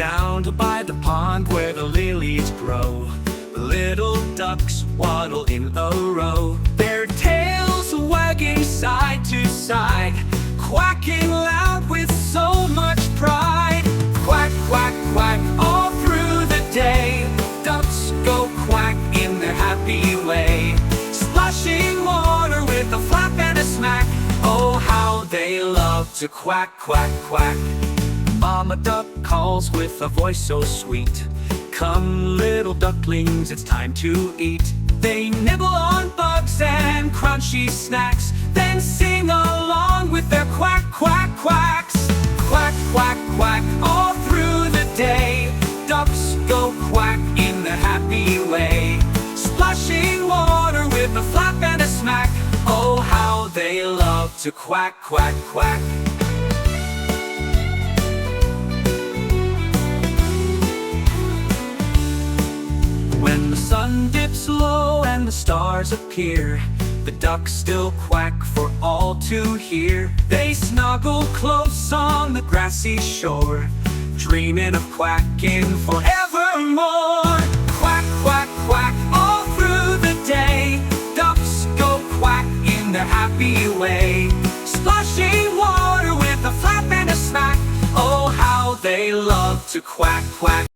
down to by the pond where the lilies grow. The little ducks waddle in a row, their tails wagging side to side, quacking loud with so much pride. Quack, quack, quack, all through the day, ducks go quack in their happy way, splashing water with a flap and a smack. Oh, how they love to quack, quack, quack. Mama duck calls with a voice so sweet, "Come, little ducklings, it's time to eat." They nibble on bugs and crunchy snacks, then sing along with their quack, quack, quacks. Quack, quack, quack, all through the day, ducks go quack in their happy way, splashing water with a flap and a smack. Oh, how they love to quack, quack, quack. When the sun dips low and the stars appear, the ducks still quack for all to hear. They snuggle close on the grassy shore, dreaming of quacking forevermore. Quack, quack, quack, all through the day, ducks go quack in their happy way, splashing water with a flap and a smack. Oh, how they love to quack, quack.